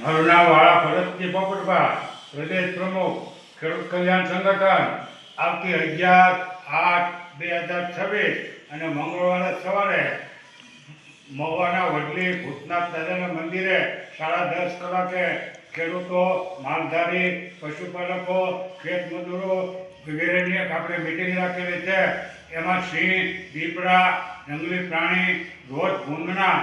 મારું નામ વાળા ભરતજી પોપટભા, પ્રદેશ પ્રમુખ ખેડૂત કલ્યાણ સંગઠન. આવતી 11/8/2026 અને મંગળવારે સવારે મહુવાના વડલી ભૂતનાથ દાદાના મંદિરે 10:30 કલાકે ખેડૂતો, માલધારી, પશુપાલકો, ખેત મજૂરો વગેરેની આપણે મિટિંગ રાખેલી છે. એમાં સિંહ, દીપડા, જંગલી પ્રાણી, રોજ ભૂંગણા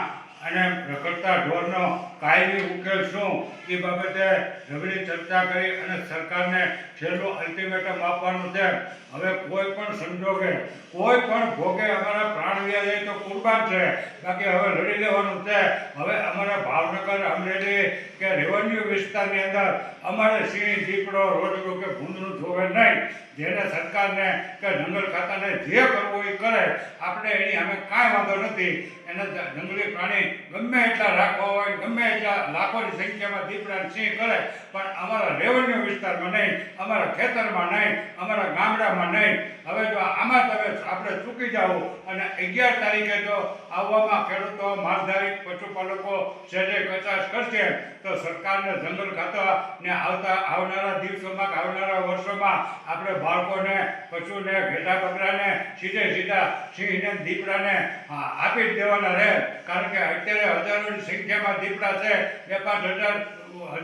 અને રખડતા ઢોરનો કાયમી ઉકેલ શું એ બાબતે ઝઘડી ચર્ચા કરી અને સરકારને છેલ્લું અલ્ટિમેટમ આપવાનું છે. હવે કોઈ પણ સંજોગે, કોઈ પણ ભોગે અમારા પ્રાણ વ્યા જાય તો કુરબાન છે, બાકી હવે લડી લેવાનું છે. હવે અમારા ભાવનગર, અમરેલી કે રેવન્યુ વિસ્તારની અંદર અમારે સિંહ, દીપડો, રોજડું કે ભૂંડનું જોવે નહીં. જેને સરકારને કે જંગલ ખાતાને જે કરવું એ કરે, આપણે એની અમે કાંઈ વાંધો નથી. એને જંગલી પ્રાણી ગમે એટલા રાખવા હોય, ગમે એટલા લાખોની સંખ્યામાં દીપડા સિંહ કરે, પણ અમારા રેવન્યુ વિસ્તારમાં નહીં, અમારા ખેતરમાં નહીં, અમારા ગામડામાં નહીં. હવે જો આમાં તમે આપણે ચૂકી જાઓ અને 11 તારીખે જો આવવામાં ખેડૂતો, માલધારી, પશુપાલકો સહેજે કચાશ કરશે તો સરકારને, જંગલ ખાતાને આવનારા દિવસોમાં, આવનારા વર્ષોમાં આપણે બાળકોને, પશુને, ઘેટા બકરાને સીધા સિંહને, દીપડાને આપી જ દેવાના રહે. કારણ કે અત્યારે હજારોની સંખ્યામાં દીપડા છે, 2-5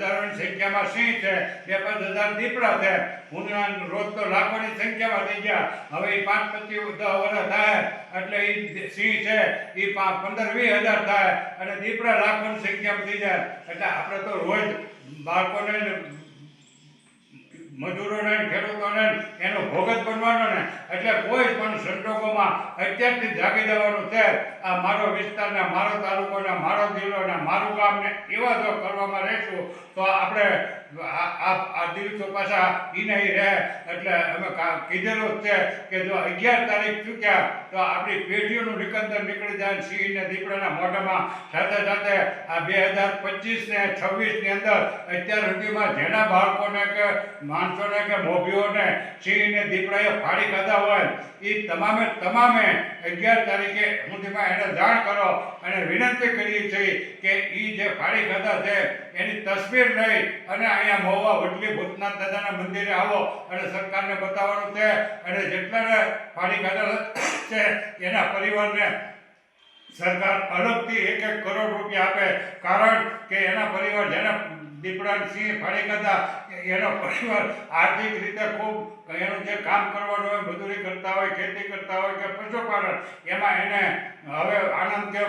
હજારોની સંખ્યામાં સિંહ છે, 2-5 હજાર દીપડા છે. ભૂંગળા રોજ તો લાખોની સંખ્યામાં થઈ ગયા. હવે એ 5-10 વર્ષ થાય એટલે એ સિંહ છે એ 15-20 હજાર થાય અને દીપડા લાખોની સંખ્યામાં થઈ જાય. એટલે આપણે તો રોજ બાળકોને, મજૂરોને, ખેડૂતોને એનો ભોગ જ બનવાનો ને. એટલે કોઈ પણ સંજોગોમાં અત્યારથી જાગી જવાનું છે. આ મારો વિસ્તારને, મારો તાલુકોને, મારો જિલ્લોને, મારું ગામને એવા જો કરવામાં રહેશું તો આપણે આ દિવસો પાછા એ નહીં રહે. એટલે અમે કીધેલું જ છે કે જો 11 તારીખ ચૂક્યા તો આપણી પેઢીઓનું નિકંદન નીકળી જાય. સિંહ ને દીપડાના મોઢામાં સાથે સાથે આ 2025 ને 26ની અંદર અત્યાર સુધીમાં જેના બાળકોને કે માણસોને કે મોભીઓને સિંહ ને દીપડાએ ફાડી ખાધા હોય એ તમામે 11 તારીખે સુધીમાં એને જાણ કરો અને વિનંતી કરીએ છીએ કે એ જે ફાડી ખાધા છે એની તસવીર લઈ અને અહીંયા મહુવા વડલી ભૂતનાથ દાદાના મંદિરે આવો અને સરકારને બતાવવાનું છે. અને જેટલાને ફાડી ખાધા છે એના પરિવારને સરકાર અલગથી 1-1 કરોડ રૂપિયા આપે. કારણ કે એના પરિવાર જેના દીપડા સિંહ ફાડી ખાધા એનો પરિવાર આર્થિક રીતે ખૂબ એનું જે કામ કરવાનું હોય, મજૂરી કરતા હોય, ખેતી કરતા હોય કે પશુપાલન, એમાં એને હવે આનંદ કે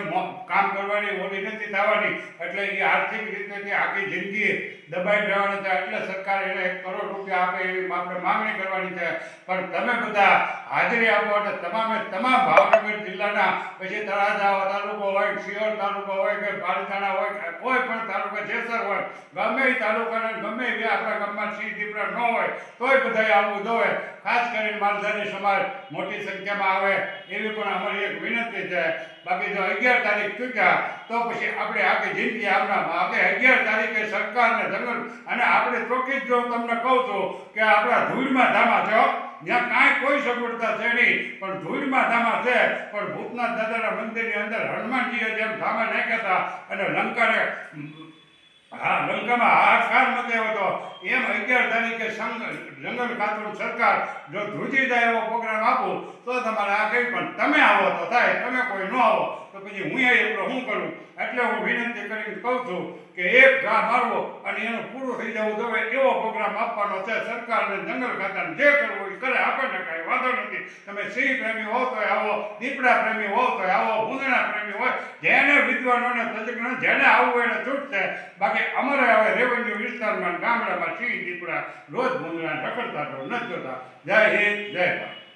કામ કરવાની ઓલી નથી થવાની. એટલે એ આર્થિક રીતે આખી જિંદગી દબાઈ રહેવાની છે. એટલે સરકાર એને 1 કરોડ રૂપિયા આપે એવી આપણે માંગણી કરવાની છે. પણ તમે બધા હાજરી આપો અને તમામ ભાવનગર જિલ્લાના, પછી તળાજા તાલુકો હોય, સિયોર તાલુકો હોય કે પાલિતાણા હોય, કોઈ પણ તાલુકા, જેસર હોય, ગમે એ તાલુકાના ગમે એ આપણા ગામમાં સિંહ દીપડા ન હોય તોય બધાએ આવવું જોઈએ. ખાસ કરીને માલધારી સમાજ મોટી સંખ્યામાં આવે એવી પણ અમારી એક વિનંતી છે. બાકી જો 11 તારીખ ચૂક્યા તો પછી આપણે આખી જિંદગી આપણામાં આપણે 11 તારીખે સરકારને, જંગલ અને આપણે ચોખ્ખી જ જો તમને કહું છું કે આપણા ધૂળમાં ધામા છે. જ્યાં કાંઈ કોઈ સગવડતા છે નહીં, પણ ધૂળમાં ધામા છે. પણ ભૂતનાથ દાદાના મંદિરની અંદર હનુમાનજીએ જેમ ધામા નાખ્યા હતા અને લંકામાં હાહાકાર મચાવ્યો હતો, એમ 11 તારીખે જંગલ ખાતું સરકાર જો ધ્રુજી જાય એવો પ્રોગ્રામ આપું તો તમારે આ કંઈ પણ તમે આવો તો થાય, તમે કોઈ ન આવો તો પછી હું એટલો શું કરું. એટલે હું વિનંતી કરીને કહું છું કે એક ઘા મારવો અને એનું પૂરું થઈ જવું જોઈએ એવો પ્રોગ્રામ આપવાનો છે. સરકારને, જંગલ ખાતાને જે કરવું એ કરે, આપણને કાંઈ વાંધો નથી. તમે સિંહ પ્રેમી હો તો આવો, દીપડા પ્રેમી હો તો આવો, ભૂંગળા પ્રેમી હોય, જેને વિદ્વાનોને, તજજ્ઞોને જેને આવવું એને છૂટ છે. બાકી અમારે હવે રેવન્યુ વિસ્તારમાં, ગામડામાં સિંહ દીપડા રોજ ભૂંગળા રખડતા તો નથી જોતા. જય હિન્દ, જય ભારત.